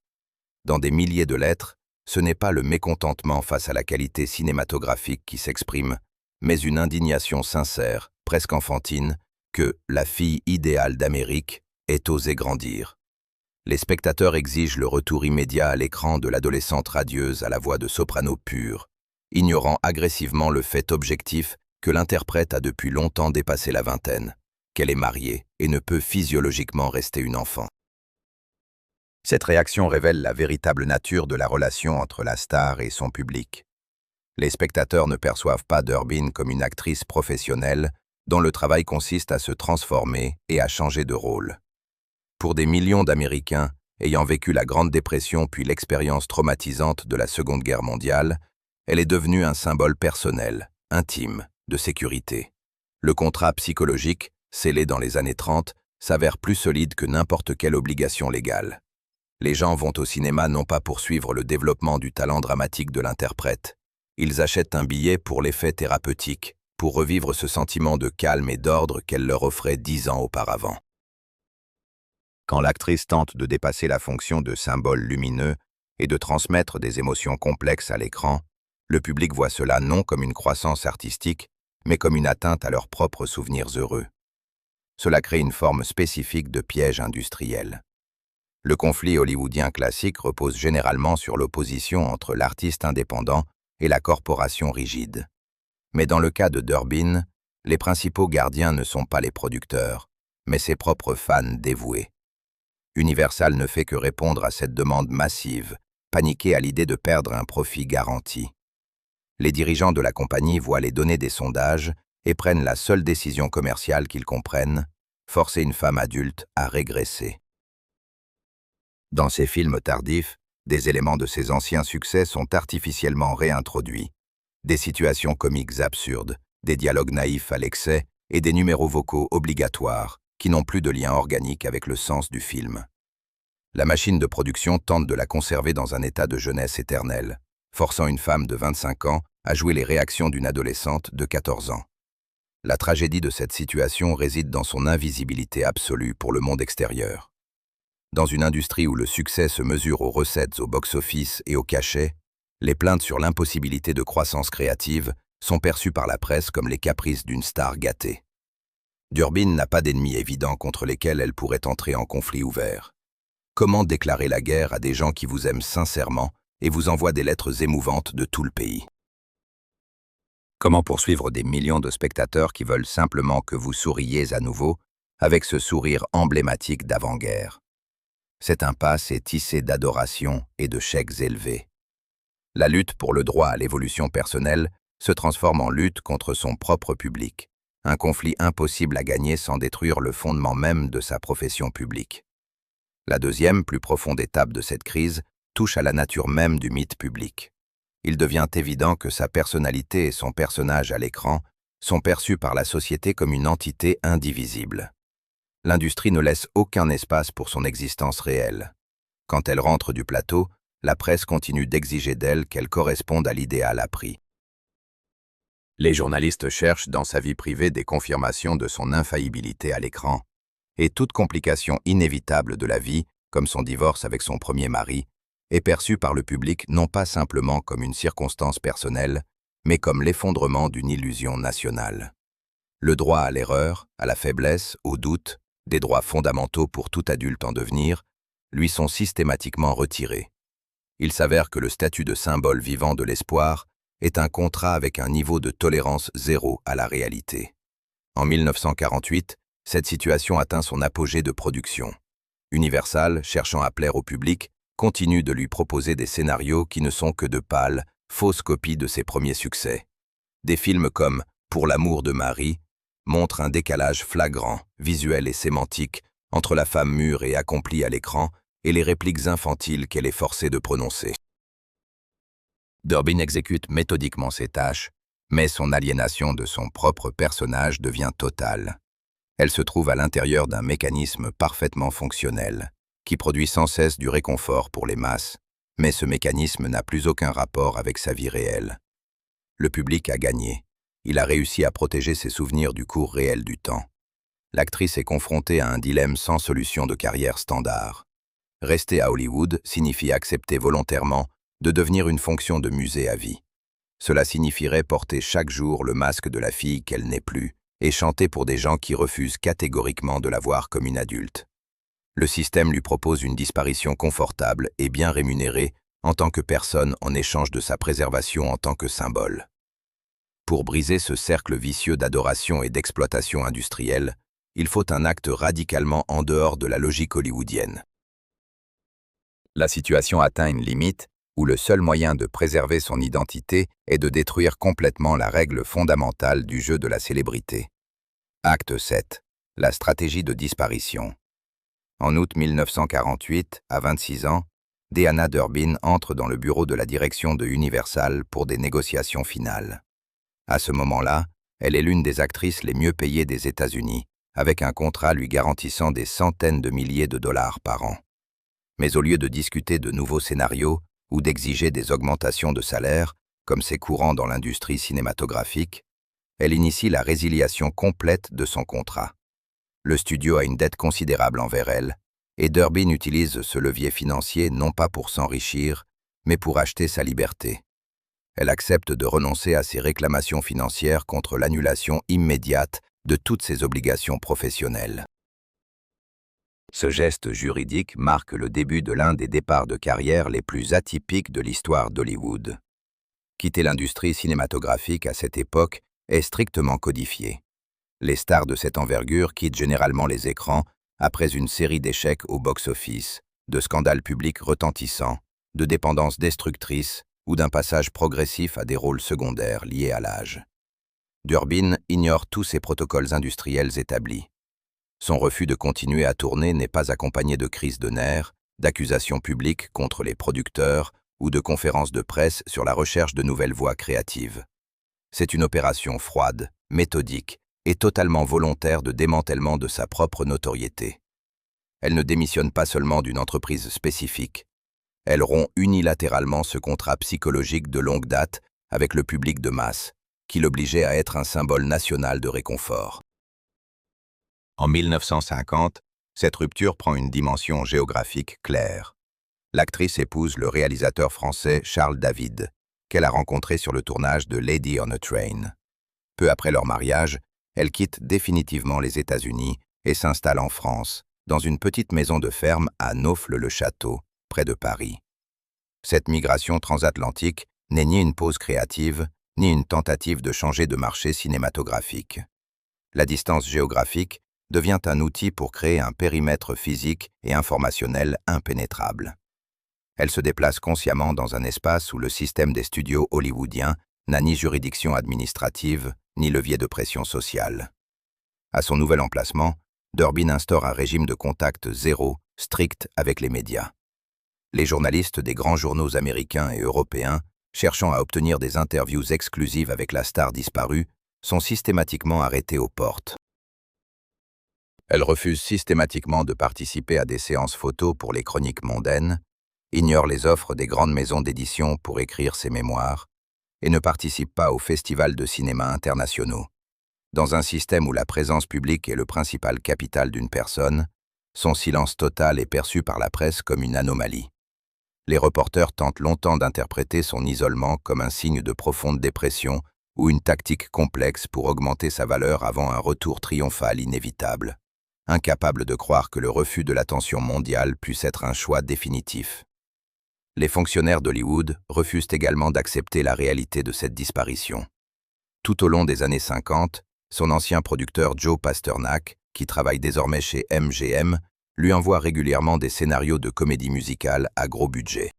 Dans des milliers de lettres, ce n'est pas le mécontentement face à la qualité cinématographique qui s'exprime, mais une indignation sincère, presque enfantine, que la fille idéale d'Amérique ait osé grandir. Les spectateurs exigent le retour immédiat à l'écran de l'adolescente radieuse à la voix de soprano pure, ignorant agressivement le fait objectif que l'interprète a depuis longtemps dépassé la vingtaine, qu'elle est mariée et ne peut physiologiquement rester une enfant. Cette réaction révèle la véritable nature de la relation entre la star et son public. Les spectateurs ne perçoivent pas Durbin comme une actrice professionnelle dont le travail consiste à se transformer et à changer de rôle. Pour des millions d'Américains ayant vécu la Grande Dépression puis l'expérience traumatisante de la Seconde Guerre mondiale, elle est devenue un symbole personnel, intime, de sécurité. Le contrat psychologique, scellé dans les années 30, s'avère plus solide que n'importe quelle obligation légale. Les gens vont au cinéma non pas pour suivre le développement du talent dramatique de l'interprète. Ils achètent un billet pour l'effet thérapeutique, pour revivre ce sentiment de calme et d'ordre qu'elle leur offrait 10 ans auparavant. Quand l'actrice tente de dépasser la fonction de symbole lumineux et de transmettre des émotions complexes à l'écran, le public voit cela non comme une croissance artistique, mais comme une atteinte à leurs propres souvenirs heureux. Cela crée une forme spécifique de piège industriel. Le conflit hollywoodien classique repose généralement sur l'opposition entre l'artiste indépendant et la corporation rigide. Mais dans le cas de Durbin, les principaux gardiens ne sont pas les producteurs, mais ses propres fans dévoués. Universal ne fait que répondre à cette demande massive, paniquée à l'idée de perdre un profit garanti. Les dirigeants de la compagnie voient les données des sondages et prennent la seule décision commerciale qu'ils comprennent, forcer une femme adulte à régresser. Dans ces films tardifs, des éléments de ses anciens succès sont artificiellement réintroduits. Des situations comiques absurdes, des dialogues naïfs à l'excès et des numéros vocaux obligatoires qui n'ont plus de lien organique avec le sens du film. La machine de production tente de la conserver dans un état de jeunesse éternelle, forçant une femme de 25 ans à jouer les réactions d'une adolescente de 14 ans. La tragédie de cette situation réside dans son invisibilité absolue pour le monde extérieur. Dans une industrie où le succès se mesure aux recettes au box-office et au cachet, les plaintes sur l'impossibilité de croissance créative sont perçues par la presse comme les caprices d'une star gâtée. Durbin n'a pas d'ennemis évidents contre lesquels elle pourrait entrer en conflit ouvert. Comment déclarer la guerre à des gens qui vous aiment sincèrement et vous envoie des lettres émouvantes de tout le pays. Comment poursuivre des millions de spectateurs qui veulent simplement que vous souriez à nouveau avec ce sourire emblématique d'avant-guerre? Cette impasse est tissée d'adoration et de chèques élevés. La lutte pour le droit à l'évolution personnelle se transforme en lutte contre son propre public, un conflit impossible à gagner sans détruire le fondement même de sa profession publique. La deuxième, plus profonde étape de cette crise touche à la nature même du mythe public. Il devient évident que sa personnalité et son personnage à l'écran sont perçus par la société comme une entité indivisible. L'industrie ne laisse aucun espace pour son existence réelle. Quand elle rentre du plateau, la presse continue d'exiger d'elle qu'elle corresponde à l'idéal appris. Les journalistes cherchent dans sa vie privée des confirmations de son infaillibilité à l'écran, et toute complication inévitable de la vie, comme son divorce avec son premier mari, est perçue par le public non pas simplement comme une circonstance personnelle, mais comme l'effondrement d'une illusion nationale. Le droit à l'erreur, à la faiblesse, au doute, des droits fondamentaux pour tout adulte en devenir, lui sont systématiquement retirés. Il s'avère que le statut de symbole vivant de l'espoir est un contrat avec un niveau de tolérance zéro à la réalité. En 1948, cette situation atteint son apogée de production. Universal, cherchant à plaire au public, continue de lui proposer des scénarios qui ne sont que de pâles, fausses copies de ses premiers succès. Des films comme « Pour l'amour de Marie » montrent un décalage flagrant, visuel et sémantique, entre la femme mûre et accomplie à l'écran et les répliques infantiles qu'elle est forcée de prononcer. Durbin exécute méthodiquement ses tâches, mais son aliénation de son propre personnage devient totale. Elle se trouve à l'intérieur d'un mécanisme parfaitement fonctionnel, qui produit sans cesse du réconfort pour les masses, mais ce mécanisme n'a plus aucun rapport avec sa vie réelle. Le public a gagné. Il a réussi à protéger ses souvenirs du cours réel du temps. L'actrice est confrontée à un dilemme sans solution de carrière standard. Rester à Hollywood signifie accepter volontairement de devenir une fonction de musée à vie. Cela signifierait porter chaque jour le masque de la fille qu'elle n'est plus et chanter pour des gens qui refusent catégoriquement de la voir comme une adulte. Le système lui propose une disparition confortable et bien rémunérée en tant que personne en échange de sa préservation en tant que symbole. Pour briser ce cercle vicieux d'adoration et d'exploitation industrielle, il faut un acte radicalement en dehors de la logique hollywoodienne. La situation atteint une limite où le seul moyen de préserver son identité est de détruire complètement la règle fondamentale du jeu de la célébrité. Acte 7. La stratégie de disparition. En août 1948, à 26 ans, Deanna Durbin entre dans le bureau de la direction de Universal pour des négociations finales. À ce moment-là, elle est l'une des actrices les mieux payées des États-Unis, avec un contrat lui garantissant des centaines de milliers de dollars par an. Mais au lieu de discuter de nouveaux scénarios ou d'exiger des augmentations de salaire, comme c'est courant dans l'industrie cinématographique, elle initie la résiliation complète de son contrat. Le studio a une dette considérable envers elle, et Durbin utilise ce levier financier non pas pour s'enrichir, mais pour acheter sa liberté. Elle accepte de renoncer à ses réclamations financières contre l'annulation immédiate de toutes ses obligations professionnelles. Ce geste juridique marque le début de l'un des départs de carrière les plus atypiques de l'histoire d'Hollywood. Quitter l'industrie cinématographique à cette époque est strictement codifié. Les stars de cette envergure quittent généralement les écrans après une série d'échecs au box-office, de scandales publics retentissants, de dépendances destructrices ou d'un passage progressif à des rôles secondaires liés à l'âge. Durbin ignore tous ces protocoles industriels établis. Son refus de continuer à tourner n'est pas accompagné de crises de nerfs, d'accusations publiques contre les producteurs ou de conférences de presse sur la recherche de nouvelles voies créatives. C'est une opération froide, méthodique et totalement volontaire de démantèlement de sa propre notoriété. Elle ne démissionne pas seulement d'une entreprise spécifique. Elle rompt unilatéralement ce contrat psychologique de longue date avec le public de masse, qui l'obligeait à être un symbole national de réconfort. En 1950, cette rupture prend une dimension géographique claire. L'actrice épouse le réalisateur français Charles David, qu'elle a rencontré sur le tournage de Lady on a Train. Peu après leur mariage, elle quitte définitivement les États-Unis et s'installe en France, dans une petite maison de ferme à Naufle-le-Château, près de Paris. Cette migration transatlantique n'est ni une pause créative, ni une tentative de changer de marché cinématographique. La distance géographique devient un outil pour créer un périmètre physique et informationnel impénétrable. Elle se déplace consciemment dans un espace où le système des studios hollywoodiens n'a ni juridiction administrative, ni levier de pression sociale. À son nouvel emplacement, Durbin instaure un régime de contact zéro, strict avec les médias. Les journalistes des grands journaux américains et européens, cherchant à obtenir des interviews exclusives avec la star disparue, sont systématiquement arrêtés aux portes. Elle refuse systématiquement de participer à des séances photos pour les chroniques mondaines, ignore les offres des grandes maisons d'édition pour écrire ses mémoires, et ne participe pas aux festivals de cinéma internationaux. Dans un système où la présence publique est le principal capital d'une personne, son silence total est perçu par la presse comme une anomalie. Les reporters tentent longtemps d'interpréter son isolement comme un signe de profonde dépression ou une tactique complexe pour augmenter sa valeur avant un retour triomphal inévitable, incapables de croire que le refus de l'attention mondiale puisse être un choix définitif. Les fonctionnaires d'Hollywood refusent également d'accepter la réalité de cette disparition. Tout au long des années 50, son ancien producteur Joe Pasternak, qui travaille désormais chez MGM, lui envoie régulièrement des scénarios de comédie musicale à gros budget.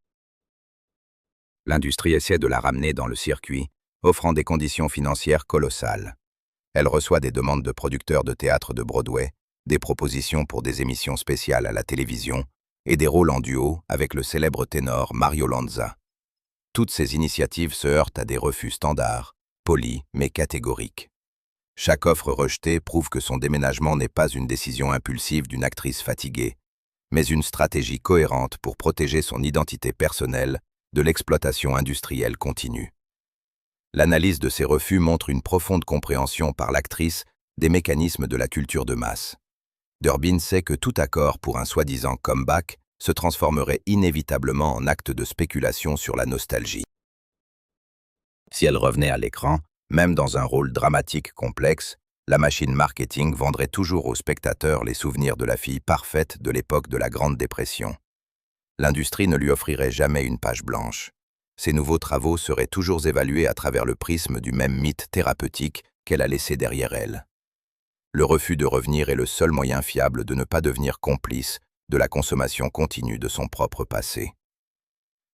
L'industrie essaie de la ramener dans le circuit, offrant des conditions financières colossales. Elle reçoit des demandes de producteurs de théâtre de Broadway, des propositions pour des émissions spéciales à la télévision et des rôles en duo avec le célèbre ténor Mario Lanza. Toutes ces initiatives se heurtent à des refus standards, polis mais catégoriques. Chaque offre rejetée prouve que son déménagement n'est pas une décision impulsive d'une actrice fatiguée, mais une stratégie cohérente pour protéger son identité personnelle de l'exploitation industrielle continue. L'analyse de ces refus montre une profonde compréhension par l'actrice des mécanismes de la culture de masse. Durbin sait que tout accord pour un soi-disant comeback se transformerait inévitablement en acte de spéculation sur la nostalgie. Si elle revenait à l'écran, même dans un rôle dramatique complexe, la machine marketing vendrait toujours aux spectateurs les souvenirs de la fille parfaite de l'époque de la Grande Dépression. L'industrie ne lui offrirait jamais une page blanche. Ses nouveaux travaux seraient toujours évalués à travers le prisme du même mythe thérapeutique qu'elle a laissé derrière elle. Le refus de revenir est le seul moyen fiable de ne pas devenir complice de la consommation continue de son propre passé.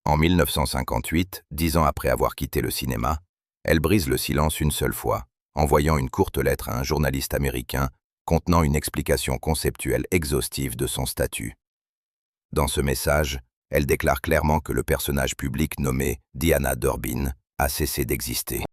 En 1958, 10 ans après avoir quitté le cinéma, elle brise le silence une seule fois, envoyant une courte lettre à un journaliste américain contenant une explication conceptuelle exhaustive de son statut. Dans ce message, elle déclare clairement que le personnage public nommé Diana Durbin a cessé d'exister.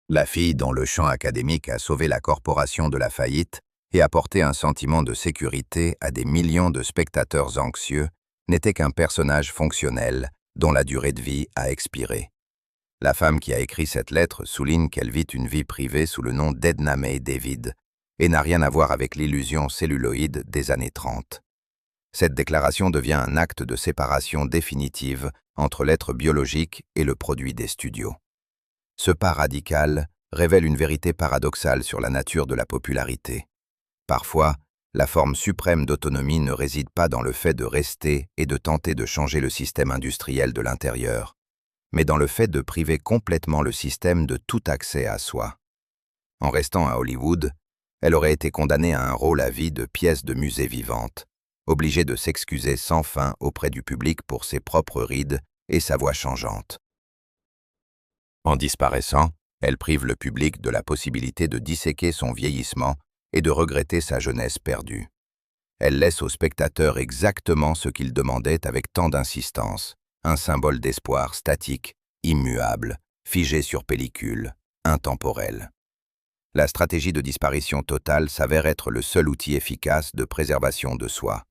La fille dont le champ académique a sauvé la corporation de la faillite et apporté un sentiment de sécurité à des millions de spectateurs anxieux n'était qu'un personnage fonctionnel dont la durée de vie a expiré. La femme qui a écrit cette lettre souligne qu'elle vit une vie privée sous le nom d'Edna May David et n'a rien à voir avec l'illusion celluloïde des années 30. Cette déclaration devient un acte de séparation définitive entre l'être biologique et le produit des studios. Ce pas radical révèle une vérité paradoxale sur la nature de la popularité. Parfois, la forme suprême d'autonomie ne réside pas dans le fait de rester et de tenter de changer le système industriel de l'intérieur, mais dans le fait de priver complètement le système de tout accès à soi. En restant à Hollywood, elle aurait été condamnée à un rôle à vie de pièce de musée vivante, obligée de s'excuser sans fin auprès du public pour ses propres rides et sa voix changeante. En disparaissant, elle prive le public de la possibilité de disséquer son vieillissement et de regretter sa jeunesse perdue. Elle laisse aux spectateurs exactement ce qu'ils demandaient avec tant d'insistance, un symbole d'espoir statique, immuable, figé sur pellicule, intemporel. La stratégie de disparition totale s'avère être le seul outil efficace de préservation de soi.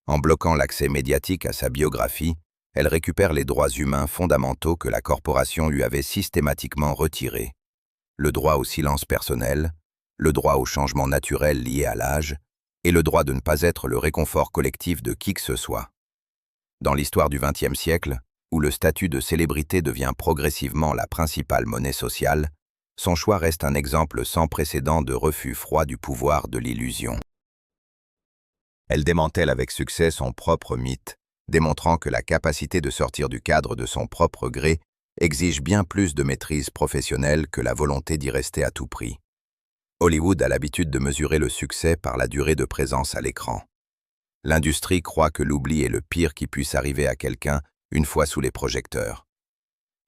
En bloquant l'accès médiatique à sa biographie, elle récupère les droits humains fondamentaux que la corporation lui avait systématiquement retirés. Le droit au silence personnel, le droit au changement naturel lié à l'âge, et le droit de ne pas être le réconfort collectif de qui que ce soit. Dans l'histoire du XXe siècle, où le statut de célébrité devient progressivement la principale monnaie sociale, son choix reste un exemple sans précédent de refus froid du pouvoir de l'illusion. Elle démantèle avec succès son propre mythe, démontrant que la capacité de sortir du cadre de son propre gré exige bien plus de maîtrise professionnelle que la volonté d'y rester à tout prix. Hollywood a l'habitude de mesurer le succès par la durée de présence à l'écran. L'industrie croit que l'oubli est le pire qui puisse arriver à quelqu'un une fois sous les projecteurs.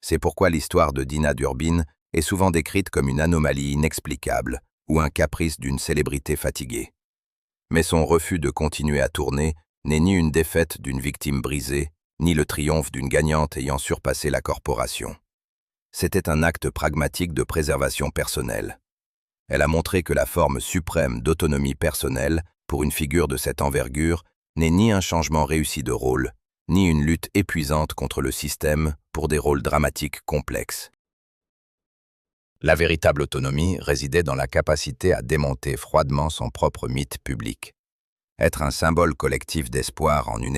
C'est pourquoi l'histoire de Dina Durbin est souvent décrite comme une anomalie inexplicable ou un caprice d'une célébrité fatiguée. Mais son refus de continuer à tourner n'est ni une défaite d'une victime brisée, ni le triomphe d'une gagnante ayant surpassé la corporation. C'était un acte pragmatique de préservation personnelle. Elle a montré que la forme suprême d'autonomie personnelle, pour une figure de cette envergure, n'est ni un changement réussi de rôle, ni une lutte épuisante contre le système pour des rôles dramatiques complexes. La véritable autonomie résidait dans la capacité à démonter froidement son propre mythe public. Être un symbole collectif d'espoir en une